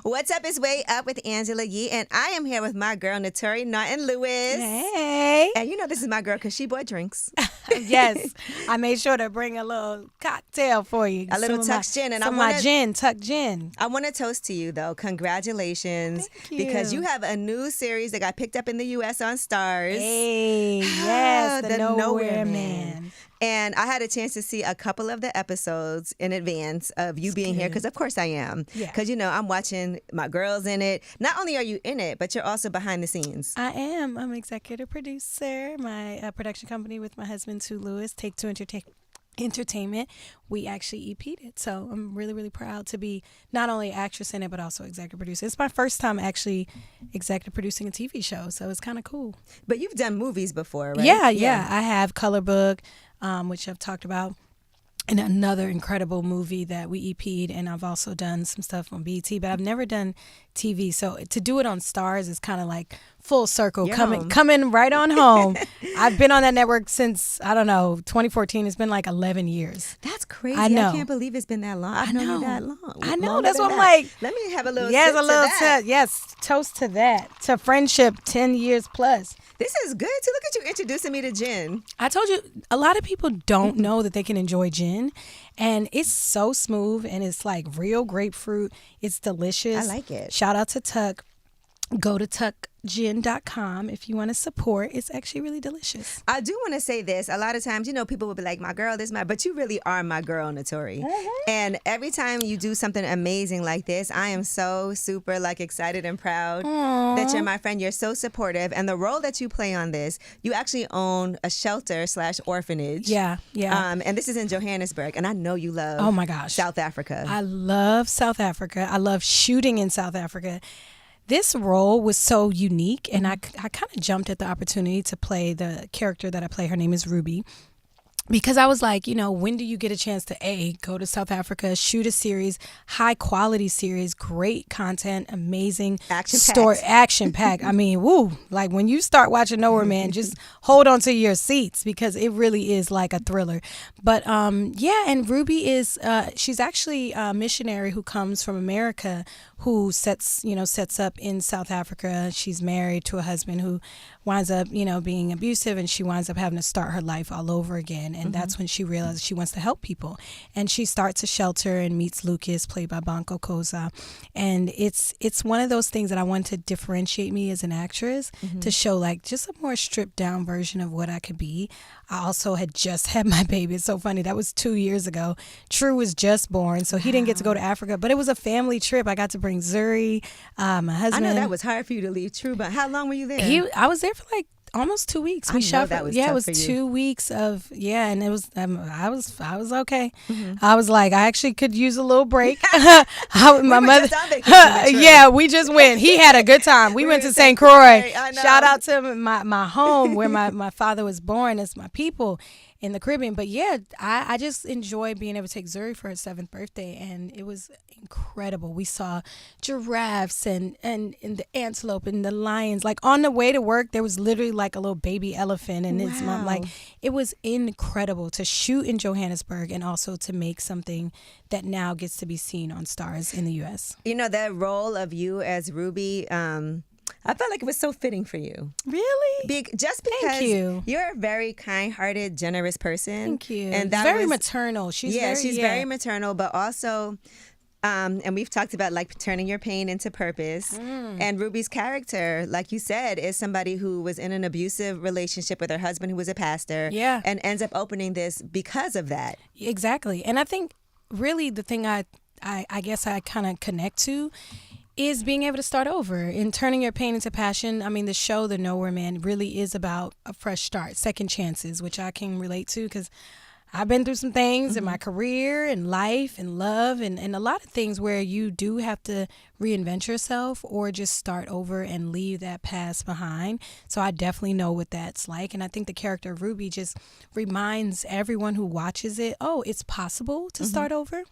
What's up? It's Way Up with Angela Yee, and I am here with my girl, Naturi, Naughton Lewis. Hey. And you know this is my girl because she bought drinks. Yes. I made sure to bring a little cocktail for you. A little tucked gin. And tucked gin. I want to toast to you, though. Congratulations. Thank you. Because you have a new series that got picked up in the U.S. on Stars. Hey, yes, the Nowhere Man. And I had a chance to see a couple of the episodes in advance of you being here, because of course I am. Because, you know, I'm watching my girls in it. Not only are you in it, but you're also behind the scenes. I am. I'm executive producer. My production company with my husband, Sue Lewis, Take Two Entertainment. We actually EP'd it. So I'm really, really proud to be not only actress in it, but also executive producer. It's my first time actually executive producing a TV show. So it's kind of cool. But you've done movies before, right? Yeah. I have Color Book, which I've talked about, and another incredible movie that we EP'd, and I've also done some stuff on BET, but I've never done TV. So to do it on Stars is kind of like full circle, coming right on home. I've been on that network since, 2014. It's been like 11 years. That's crazy. I know. I can't believe it's been that long. I've known you that long. I know. Longer That's than what I'm that. like. Let me have a little Yes, sip a little to that. Yes, toast to that. To friendship, 10 years plus. This is good. To look at you introducing me to gin. I told you, a lot of people don't know that they can enjoy gin, and it's so smooth, and it's like real grapefruit. It's delicious. I like it. Shout out to Tuck. Go to tuckgin.com if you want to support. It's actually really delicious. I do want to say this. A lot of times, people will be like, my girl, but you really are my girl, Naturi. And every time you do something amazing like this, I am so super excited and proud that you're my friend. You're so supportive. And the role that you play on this, you actually own a shelter/orphanage. Yeah. And this is in Johannesburg. And I know you love Oh my gosh. South Africa. I love South Africa. I love shooting in South Africa. This role was so unique, and I kind of jumped at the opportunity to play the character that I play. Her name is Ruby. Because I was like, when do you get a chance to go to South Africa, shoot a series, high quality series, great content, amazing story, action packed. I mean, woo! Like when you start watching Nowhere Man, just hold on to your seats because it really is like a thriller. But and Ruby is she's actually a missionary who comes from America, who sets up in South Africa. She's married to a husband who winds up, being abusive, and she winds up having to start her life all over again. And that's when she realizes she wants to help people. And she starts a shelter and meets Lucas, played by Banco Koza. And it's one of those things that I want to differentiate me as an actress, to show just a more stripped down version of what I could be. I also had just had my baby. It's so funny. That was 2 years ago. True was just born, so he didn't get to go to Africa. But it was a family trip. I got to bring Zuri, my husband. I know that was hard for you to leave True, but how long were you there? I was there for almost 2 weeks. We shot that was it tough was for you. 2 weeks of and it was I was okay. I was like, I actually could use a little break. My mother, just on vacation, we just went. He had a good time. We went to St. Croix. Shout out to my home where my father was born. It's my people in the Caribbean. But I just enjoy being able to take Zuri for her 7th birthday, and it was incredible. We saw giraffes and the antelope and the lions. Like on the way to work, there was literally like a little baby elephant and his mom. Like it was incredible to shoot in Johannesburg and also to make something that now gets to be seen on Stars in the U.S. That role of you as Ruby, I felt like it was so fitting for you. Really? Just because Thank you. You're a very kind-hearted, generous person. Thank you. And that very maternal. She's very maternal, but also, and we've talked about turning your pain into purpose. And Ruby's character, like you said, is somebody who was in an abusive relationship with her husband, who was a pastor. Yeah. And ends up opening this because of that. Exactly. And I think really the thing I guess I kind of connect to is being able to start over and turning your pain into passion. I mean, the show, The Nowhere Man, really is about a fresh start, second chances, which I can relate to because I've been through some things in my career and life and love and a lot of things where you do have to reinvent yourself or just start over and leave that past behind. So I definitely know what that's like. And I think the character of Ruby just reminds everyone who watches it, it's possible to start over.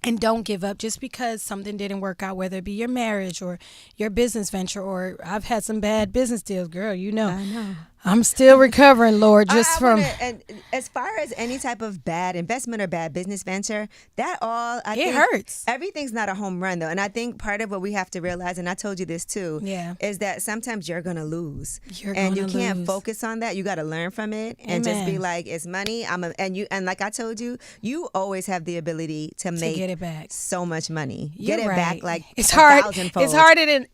And don't give up just because something didn't work out, whether it be your marriage or your business venture, or I've had some bad business deals, girl, I know. I'm still recovering, Lord, just from. And as far as any type of bad investment or bad business venture, that all I It think hurts. everything's not a home run though, and I think part of what we have to realize, and I told you this too, Yeah. is that sometimes you're gonna lose, You're and you gonna can't lose. focus on that. You got to learn from it and just be Amen. like, it's money. And like I told you, you always have the ability to make get it back. so much money, You're get it right. back like It's a hard. thousandfold.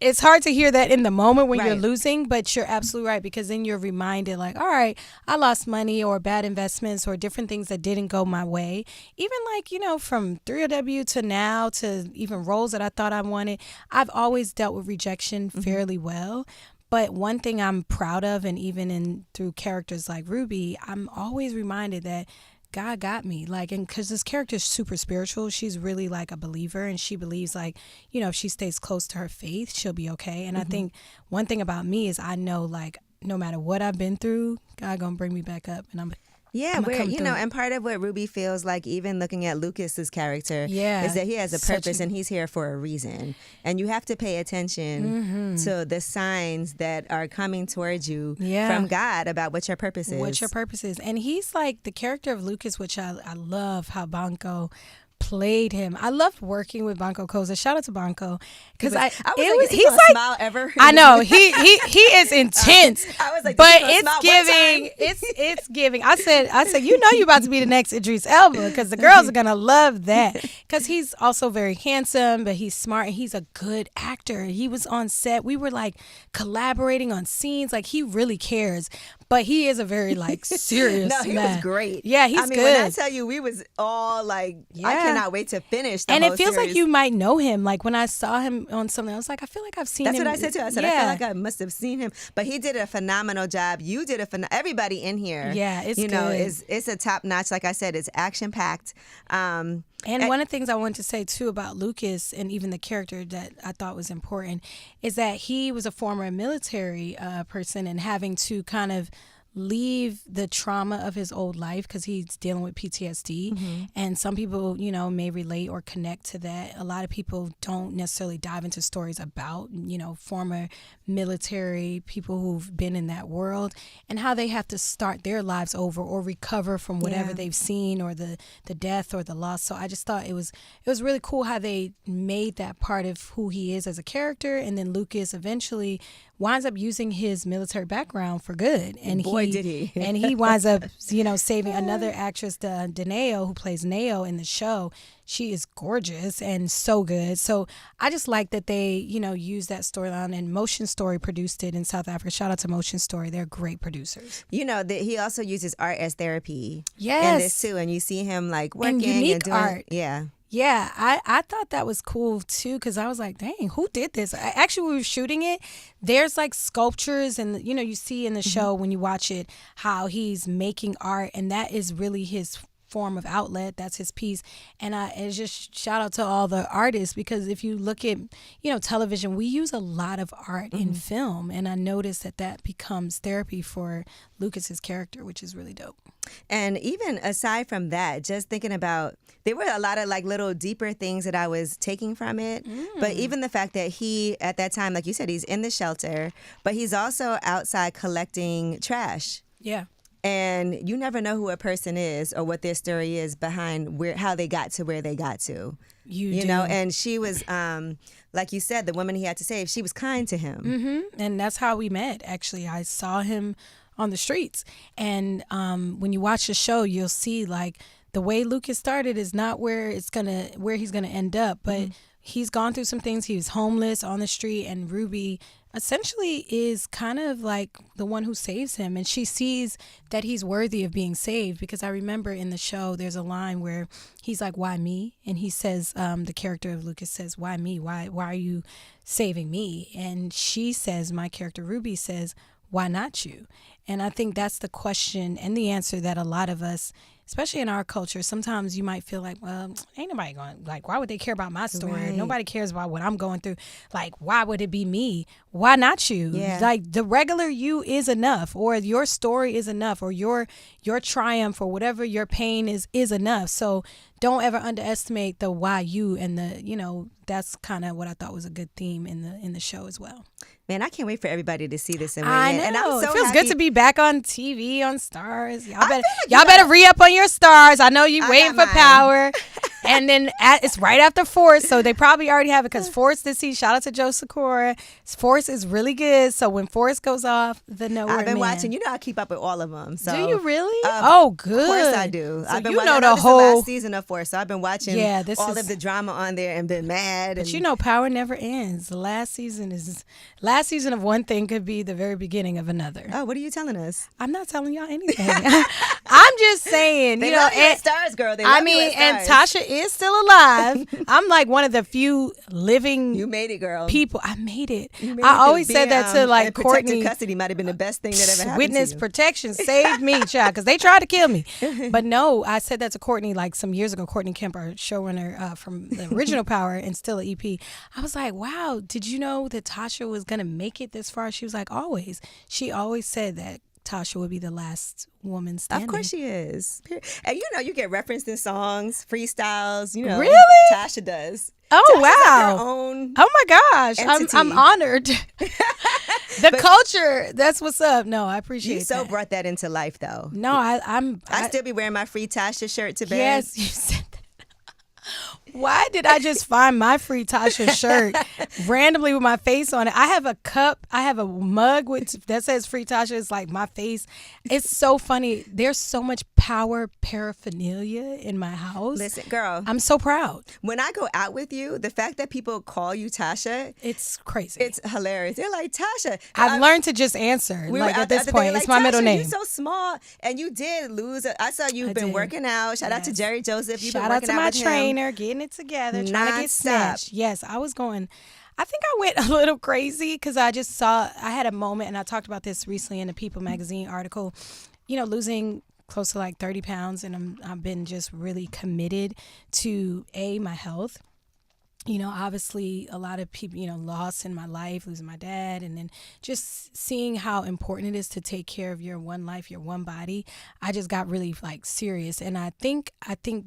It's hard to hear that in the moment when you're Right. losing, but you're absolutely right, because then you're reminded, like, all right, I lost money or bad investments or different things that didn't go my way. Even like, from 3OW to now to even roles that I thought I wanted, I've always dealt with rejection fairly well. But one thing I'm proud of, and even through characters like Ruby, I'm always reminded that God got me, like, and because this character is super spiritual, she's really like a believer, and she believes, like, if she stays close to her faith, she'll be okay. And I think one thing about me is I know, like, no matter what I've been through, God gonna bring me back up, and I'm where and part of what Ruby feels like, even looking at Lucas's character, is that he has a purpose and he's here for a reason, and you have to pay attention to the signs that are coming towards you from God about what your purpose is. What your purpose is, and he's like the character of Lucas, which I love how Banco played him. I loved working with Banco Koza. Shout out to Banco, because he's like smile ever. I know he is intense. I was like, but it's giving. It's giving. I said you about to be the next Idris Elba, because the girls are gonna love that, because he's also very handsome, but he's smart and he's a good actor. He was on set. We were like collaborating on scenes. Like, he really cares. But he is a very like serious No, he man. was great. Yeah, he's good. When I tell you, we was all like, I cannot wait to finish the and whole it feels series. like you might know him. Like, when I saw him on something, I was like, I feel like I've seen him. That's what I said too. I said, I feel like I must have seen him. But he did a phenomenal job. You did everybody in here. Yeah, it's good. It's a top notch. Like I said, it's action packed. And one of the things I wanted to say too about Lucas, and even the character that I thought was important, is that he was a former military person, and having to kind of leave the trauma of his old life, because he's dealing with PTSD. And some people, may relate or connect to that. A lot of people don't necessarily dive into stories about, former military people who've been in that world, and how they have to start their lives over or recover from whatever they've seen, or the death or the loss. So I just thought it was really cool how they made that part of who he is as a character. And then Lucas eventually winds up using his military background for good. And did he. And he winds up, saving another actress, Deneo, who plays Neo in the show. She is gorgeous and so good. So I just like that they, use that storyline, and Motion Story produced it in South Africa. Shout out to Motion Story. They're great producers. That he also uses art as therapy. Yes. In this too. And you see him like working and unique doing art. Yeah. Yeah, I thought that was cool too, because I was like, dang, who did this? Actually, when we were shooting it, there's like sculptures, and you see in the show when you watch it how he's making art, and that is really his form of outlet. That's his piece. And it's just shout out to all the artists, because if you look at television, we use a lot of art in film, and I noticed that becomes therapy for Lucas's character, which is really dope. And even aside from that, just thinking about, there were a lot of like little deeper things that I was taking from it. But even the fact that he, at that time, like you said, he's in the shelter, but he's also outside collecting trash. Yeah. And you never know who a person is or what their story is behind how they got to where they got to. You know, and she was, like you said, the woman he had to save, she was kind to him. And that's how we met, actually. I saw him on the streets. And when you watch the show, you'll see like the way Lucas started is not where he's gonna end up. But he's gone through some things. He was homeless on the street, and Ruby essentially is kind of like the one who saves him, and she sees that he's worthy of being saved. Because I remember in the show there's a line where he's like, why me? And he says, the character of Lucas says, why me? Why are you saving me? And she says, my character Ruby says, why not you? And I think that's the question and the answer that a lot of us, especially in our culture, sometimes you might feel like, well, ain't nobody going, like, why would they care about my story? Right. Nobody cares about what I'm going through. Like, why would it be me? Why not you? Yeah. Like, the regular you is enough, or your story is enough, or your triumph, or whatever your pain is enough. So don't ever underestimate the why you, and the, you know, that's kind of what I thought was a good theme in the show as well. Man, I can't wait for everybody to see this. I know. And I'm so it feels happy. good to be back on TV on Stars. Y'all better re-up on your Stars. I know you waiting for Power. And then it's right after Force, so they probably already have it, because Force this season, shout out to Joe Sikora, Force is really good. So when Force goes off, the Nowhere I've been Man. watching. You know, I keep up with all of them. So do you really? Oh, good. Of course I do. So I've been you watching, know this the is whole last season of Force, so I've been watching all of the drama on there and been mad. But you know, Power never ends. The last season of one thing could be the very beginning of another. Oh, what are you telling us? I'm not telling y'all anything. I'm just saying, they you know, love you at Stars, girl. They love I mean, you at and Stars. Tasha is still alive. I'm like one of the few living. You made it, girl. People, I made it. Made I it. always said that to like Courtney. Custody might have been the best thing that ever happened Witness to you. protection saved me, child, because they tried to kill me. But no, I said that to Courtney like some years ago. Courtney Kemp, our showrunner from the original Power and still an EP. I was like, wow, did you know that Tasha was gonna make it this far? She was like, always. She always said that Tasha would be the last woman standing. Of course she is. And you know, you get referenced in songs, freestyles. You know, really? Tasha does. Oh, Tasha's wow. like her own oh my gosh. entity. I'm honored. The culture, that's what's up. No, I appreciate You so that. brought that into life, though. No, I still be wearing my free Tasha shirt to bed. Yes, you said that. Why did I just find my free Tasha shirt randomly with my face on it? I have a cup, I have a mug that says free Tasha. It's like my face. It's so funny. There's so much Power paraphernalia in my house. Listen, girl. I'm so proud. When I go out with you, the fact that people call you Tasha, it's crazy. It's hilarious. They're like, Tasha. I've learned to just answer. Like at this point, it's my middle name. You're so small, and you did lose. I saw you've been working out. Shout out to Jerry Joseph. You've Shout been out working to my with trainer, getting it together, trying to get snatched. Yes, I was going. I think I went a little crazy because I just saw. I had a moment, and I talked about this recently in a People magazine article. You know, losing close to like 30 pounds, and I've been just really committed to my health. You know, obviously a lot of people, you know, loss in my life, losing my dad, and then just seeing how important it is to take care of your one life, your one body. I just got really like serious. And I think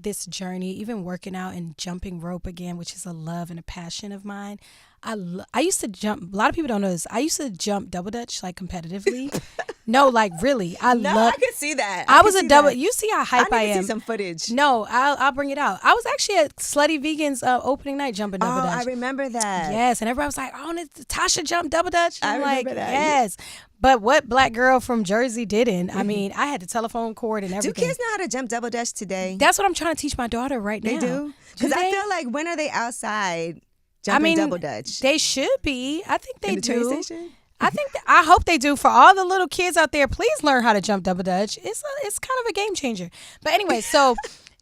this journey, even working out and jumping rope again, which is a love and a passion of mine. I used to jump. A lot of people don't know this. I used to jump double dutch like competitively. No, like really. I could see that. I was a double. You see how hype I am. I need to am. see some footage. No, I'll bring it out. I was actually at Slutty Vegan's opening night jumping double dutch. I remember that. Yes, and everybody was like, "Oh, Tasha jumped double dutch." I'm like, remember that. yes. But what black girl from Jersey didn't? I mean, I had the telephone cord and everything. Do kids know how to jump double dutch today? That's what I'm trying to teach my daughter right now. They do? Because I feel like, when are they outside jumping double dutch? They should be. I think they in the do. train station? I hope they do. For all the little kids out there, please learn how to jump double dutch. It's kind of a game changer. But anyway, so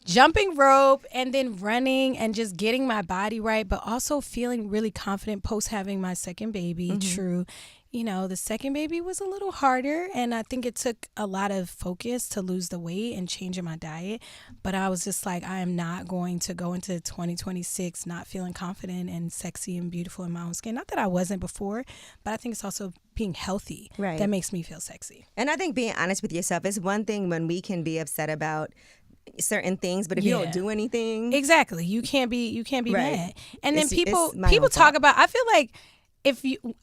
jumping rope and then running and just getting my body right, but also feeling really confident post having my second baby. True. You know, the second baby was a little harder, and I think it took a lot of focus to lose the weight and changing my diet. But I was just like, I am not going to go into 2026 not feeling confident and sexy and beautiful in my own skin. Not that I wasn't before, but I think it's also being healthy that makes me feel sexy. And I think being honest with yourself is one thing when we can be upset about certain things, but if you don't do anything, exactly, you can't be mad. And then people talk talk about. I feel like.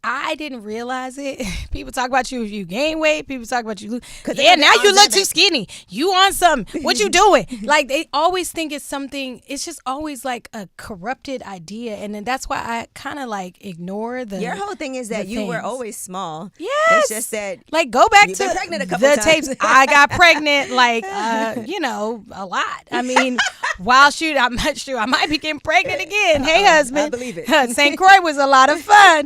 I didn't realize it. People talk about you if you gain weight. People talk about you lose. Yeah, now you look too skinny. You on something. What you doing? Like, they always think it's something. It's just always like a corrupted idea. And then that's why I kind of like ignore the. Your whole thing is that you were always small. Yes. It's just that. Like, go back You've to been pregnant a couple the times. tapes. I got pregnant, like, you know, a lot. I mean, I'm not sure. I might be getting pregnant again. Hey, husband. I believe it. St. Croix was a lot of fun.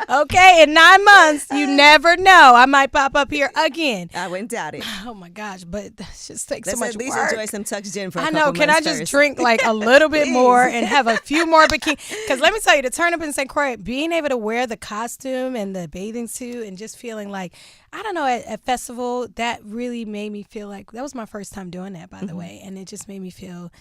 Okay, in 9 months, you never know. I might pop up here again. I wouldn't doubt it. Oh my gosh, but that just takes so Let's much at least work. enjoy some Tux Gin for a I couple know. Can I months just first. drink like a little bit more and have a few more bikini? Because let me tell you, to turn up in St. Croix, being able to wear the costume and the bathing suit and just feeling like, I don't know, at festival, that really made me feel like, that was my first time doing that, by the way. And it just made me feel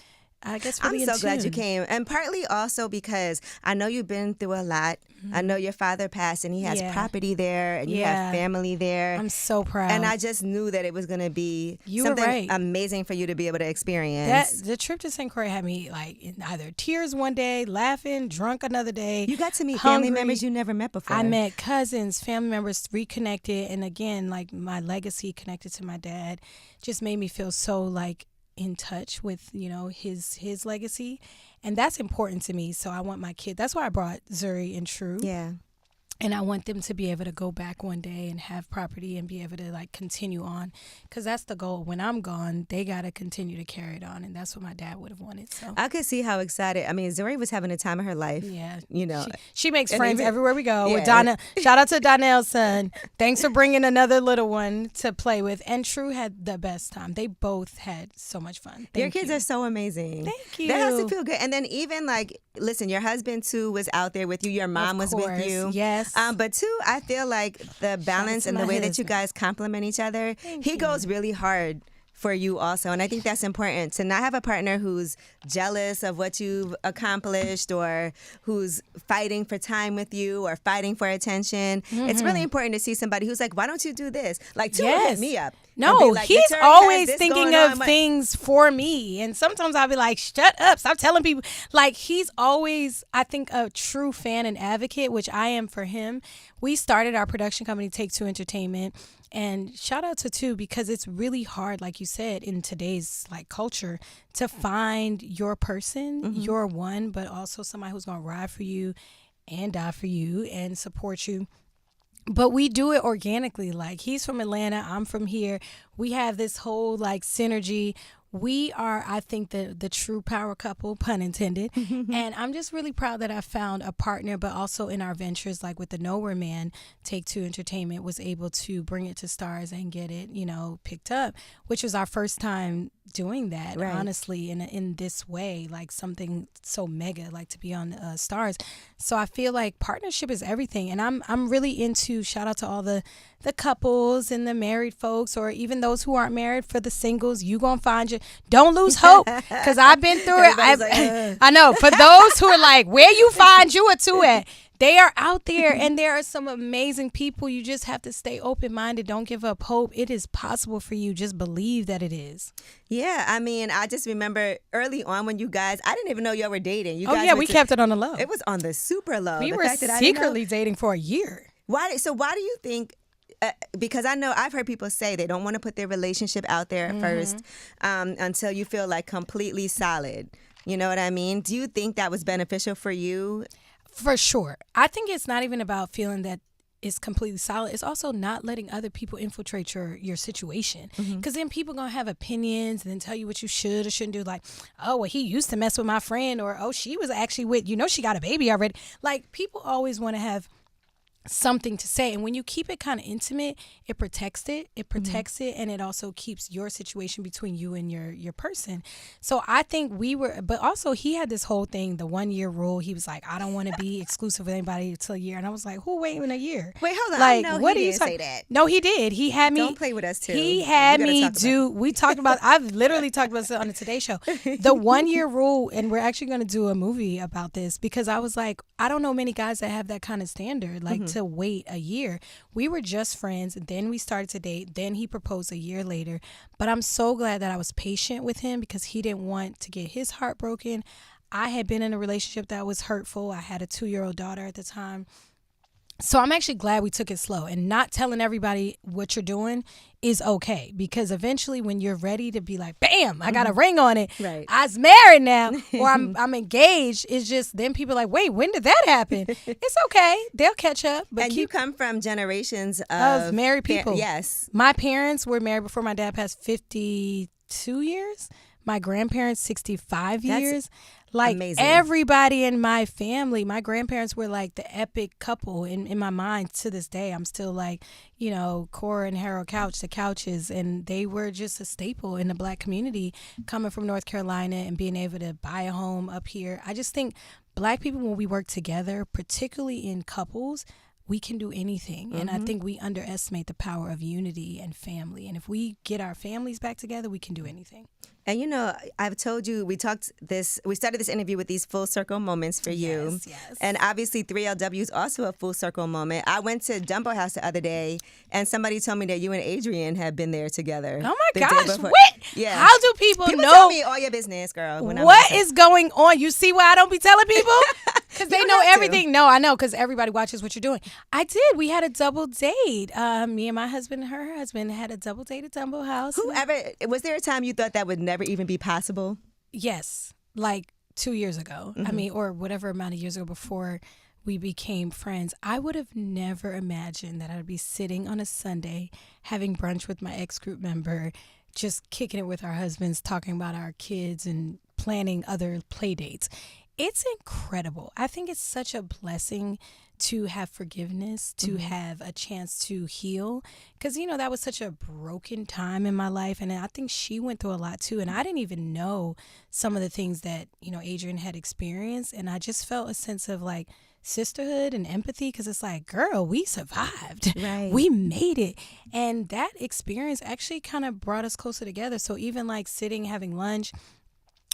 I guess I'm really so glad you tune. came. And partly also because I know you've been through a lot. I know your father passed and he has Yeah. property there and you have family there. I'm so proud. And I just knew that it was going to be You were something right. amazing for you to be able to experience. The trip to St. Croix had me like in either tears one day, laughing, drunk another day. You got to meet hungry. family members you never met before. I met cousins, family members, reconnected. And again, like my legacy connected to my dad just made me feel so like in touch with, you know, his legacy. And that's important to me. So I want my kid. That's why I brought Zuri and True. Yeah. And I want them to be able to go back one day and have property and be able to like continue on, because that's the goal. When I'm gone, they got to continue to carry it on, and that's what my dad would have wanted. So I could see how excited. I mean, Zuri was having a time of her life. yeah, You know, she makes friends everywhere we go. Yeah. With Donna, shout out to Donnell's son. Thanks for bringing another little one to play with. And True had the best time. They both had so much fun. your kids are so amazing. Thank you. That has to feel good. And then even like, listen, your husband too was out there with you. Your mom was with you. Yes. But too, I feel like the balance and the way that you guys complement each other, he goes really hard for you also. And I think that's important, to not have a partner who's jealous of what you've accomplished or who's fighting for time with you or fighting for attention. It's really important to see somebody who's like, why don't you do this? Like, Tua hit me up. No, Like, he's Naturi has always this thinking going of on. things for me. And sometimes I'll be like, shut up, stop telling people. Like, he's always, I think, a true fan and advocate, which I am for him. We started our production company, Take Two Entertainment. And shout out to Two, because it's really hard, like you said, in today's like culture, to find your person, your one, but also somebody who's going to ride for you and die for you and support you. But we do it organically. Like, he's from Atlanta, I'm from here. We have this whole like synergy. We are, I think, the true power couple, pun intended. And I'm just really proud that I found a partner, but also in our ventures, like with the Nowhere Man, Take Two Entertainment was able to bring it to stars and get it, you know, picked up, which was our first time doing that, honestly, in this way, like something so mega, like to be on Stars. So I feel like partnership is everything. And I'm really into, shout out to all the couples and the married folks, or even those who aren't married, for the singles, you gonna find your, don't lose hope, because I've been through it. I know, for those who are like, where you find you a two at, they are out there, and there are some amazing people. You just have to stay open-minded. Don't give up hope. It is possible for you. Just believe that it is. Yeah, I mean, I just remember early on when you guys, I didn't even know y'all were dating. You Oh guys yeah, were we kept it on the low. It was on the super low. We The were fact that I didn't know- secretly dating for a year. Why do you think? Because I know I've heard people say they don't want to put their relationship out there at first until you feel like completely solid. You know what I mean? Do you think that was beneficial for you? For sure. I think it's not even about feeling that it's completely solid. It's also not letting other people infiltrate your situation. Because then people going to have opinions and then tell you what you should or shouldn't do. Like, oh, well, he used to mess with my friend, or, oh, she was actually with, you know, she got a baby already. Like, people always want to have something to say, and when you keep it kind of intimate, it protects it and it also keeps your situation between you and your person. So I think we were, but also he had this whole thing, the 1 year rule. He was like, I don't want to be exclusive with anybody until a year, and I was like, who waiting a year? Wait, hold on. Like, I know what he do you didn't say that. No, he did. He had me. Don't play with us too. He had We gotta me talk about do. We talked about. I've literally talked about this on the Today Show. The 1 year rule, and we're actually going to do a movie about this, because I was like, I don't know many guys that have that kind of standard, like to wait a year. We were just friends, then we started to date, then he proposed a year later. But I'm so glad that I was patient with him, because he didn't want to get his heart broken. I had been in a relationship that was hurtful. I had a 2-year-old daughter at the time. So I'm actually glad we took it slow, and not telling everybody what you're doing is okay, because eventually when you're ready to be like, bam, I got a ring on it. Right. I was married now, or I'm engaged. It's just then people are like, wait, when did that happen? It's okay. They'll catch up. But And you come from generations of married people. Yes. My parents were married before my dad passed 52 years. My grandparents, 65 years. Like, amazing. Everybody in my family, my grandparents were like the epic couple in my mind. To this day, I'm still like, you know, Cora and Harold Couch, the Couches, and they were just a staple in the Black community, coming from North Carolina and being able to buy a home up here. I just think Black people, when we work together, particularly in couples, we can do anything. And I think we underestimate the power of unity and family. And if we get our families back together, we can do anything. And you know, I've told you, we started this interview with these full circle moments for you. Yes. And obviously 3LW is also a full circle moment. I went to Dumbo House the other day and somebody told me that you and Adrian had been there together. Oh my gosh, what? Yeah. How do people know? Tell me all your business, girl. What is going on? You see why I don't be telling people? Because they know everything. No, I know, because everybody watches what you're doing. I did. We had a double date. Me and my husband and her husband had a double date at Dumbo House. Was there a time you thought that would never even be possible? Yes, like 2 years ago. I mean, or whatever amount of years ago before we became friends. I would have never imagined that I'd be sitting on a Sunday having brunch with my ex-group member, just kicking it with our husbands, talking about our kids and planning other play dates. It's incredible. I think it's such a blessing to have forgiveness, to have a chance to heal. Because, you know, that was such a broken time in my life. And I think she went through a lot, too. And I didn't even know some of the things that, you know, Adrian had experienced. And I just felt a sense of, like, sisterhood and empathy, because it's like, girl, we survived. Right. We made it. And that experience actually kind of brought us closer together. So even, like, sitting, having lunch,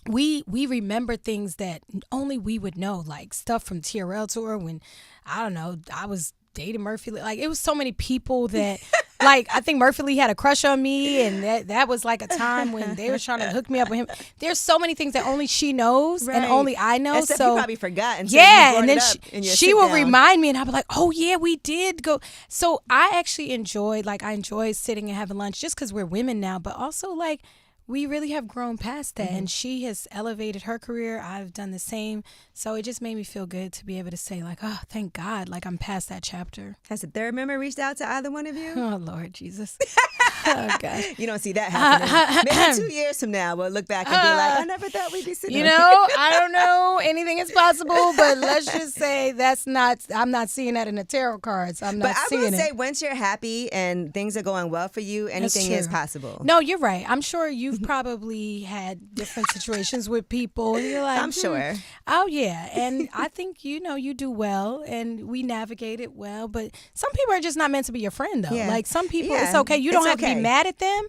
we remember things that only we would know, like stuff from TRL tour when, I don't know, I was dating Murphy. Like, it was so many people that, like, I think Murphy Lee had a crush on me, and that was like a time when they were trying to hook me up with him. There's so many things that only she knows and only I know. Except so you probably forgot. And then she will remind me, and I'll be like, oh yeah, we did go. So I actually enjoy sitting and having lunch just because we're women now, but also like, we really have grown past that, and she has elevated her career. I've done the same. So it just made me feel good to be able to say, like, oh, thank God, like I'm past that chapter. Has a third member reached out to either one of you? Oh, Lord Jesus. Oh, God. You don't see that happening. Maybe 2 years from now, we'll look back and be like, I never thought we'd be sitting You know, I don't know. Anything is possible, but let's just say I'm not seeing that in the tarot cards. I'm not seeing it. But I will say, once you're happy and things are going well for you, anything is possible. No, you're right. I'm sure you've probably had different situations with people. And you're like, I'm sure. Oh, yeah. And I think, you know, you do well and we navigate it well. But some people are just not meant to be your friend, though. Yeah. Like, some people, it's okay. You don't have to be mad at them.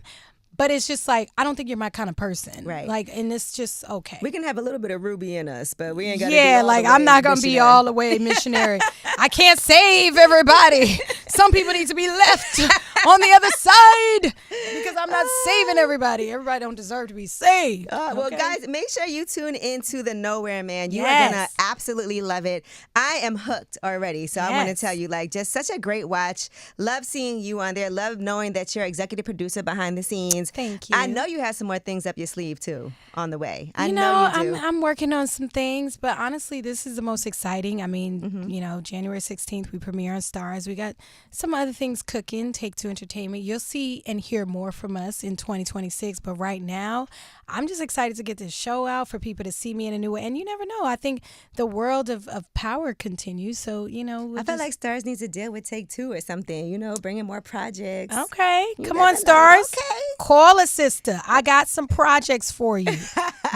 But it's just like, I don't think you're my kind of person. Right. Like, and it's just okay. We can have a little bit of Ruby in us, but we ain't got to be all the way I'm not going to be all the way missionary. I can't save everybody. Some people need to be left on the other side because I'm not saving everybody. Everybody don't deserve to be saved. Well, guys, make sure you tune into The Nowhere Man. You are going to absolutely love it. I am hooked already. So I want to tell you, like, just such a great watch. Love seeing you on there. Love knowing that you're executive producer behind the scenes. Thank you. I know you have some more things up your sleeve, too, on the way. I know you do. I'm working on some things, but honestly, this is the most exciting. I mean, you know, January 16th, we premiere on Stars. We got some other things cooking, Take Two Entertainment. You'll see and hear more from us in 2026, but right now, I'm just excited to get this show out for people to see me in a new way. And you never know. I think the world of power continues, so, you know. I feel like Stars needs to deal with Take Two or something, you know, bringing more projects. Okay. Come on, Stars. Okay. Call a sister. I got some projects for you.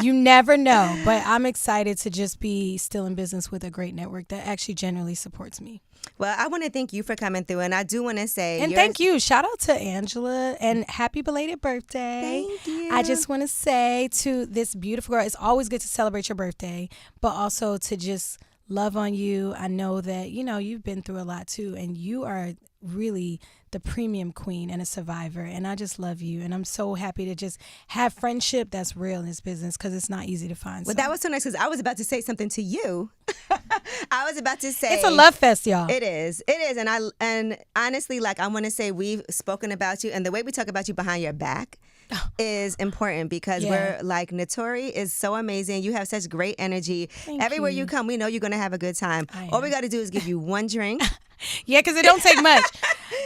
You never know. But I'm excited to just be still in business with a great network that actually generally supports me. Well, I want to thank you for coming through, and I do want to say... And thank you. Shout out to Angela, and happy belated birthday. Thank you. I just want to say to this beautiful girl, it's always good to celebrate your birthday, but also to just love on you. I know that, you know, you've been through a lot, too, and you are really the premium queen and a survivor, and I just love you, and I'm so happy to just have friendship that's real in this business because it's not easy to find. Well, that was so nice because I was about to say something to you. I was about to say it's a love fest, y'all. It is, and honestly, like, I want to say we've spoken about you, and the way we talk about you behind your back is important because we're like, Naturi is so amazing. You have such great energy. Everywhere you come, we know you're going to have a good time. All we got to do is give you one drink. Yeah, because it don't take much.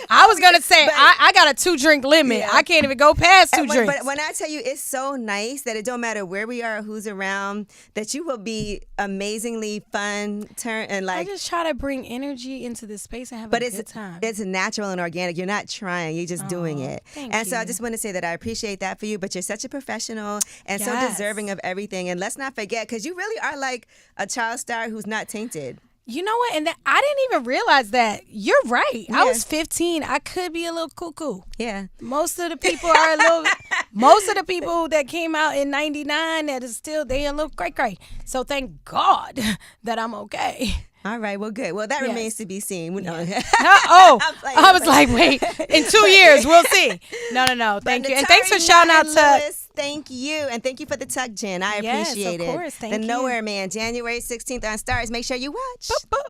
I was going to say, I got a 2-drink limit. Yeah. I can't even go past 2 drinks. But when I tell you it's so nice that it don't matter where we are or who's around, that you will be amazingly fun. I just try to bring energy into this space and have a good time. It's natural and organic. You're not trying. You're just doing it. Thank you. So I just want to say that I appreciate that for you, but you're such a professional and so deserving of everything. And let's not forget, because you really are like a child star who's not tainted. You know what? And I didn't even realize that. You're right. I was 15. I could be a little cuckoo. Yeah. Most of the people are a little. Most of the people that came out in '99 that is still they a little cray. So thank God that I'm okay. All right, well, good. Well, that remains to be seen. I was like, wait, in 2 years, we'll see. No. Thank you. And thanks for shouting out to... Thank you. And thank you for the tuck, Jen. I appreciate it. Yes, of course. Thank you. The Nowhere Man, January 16th on Stars. Make sure you watch. Boop, boop.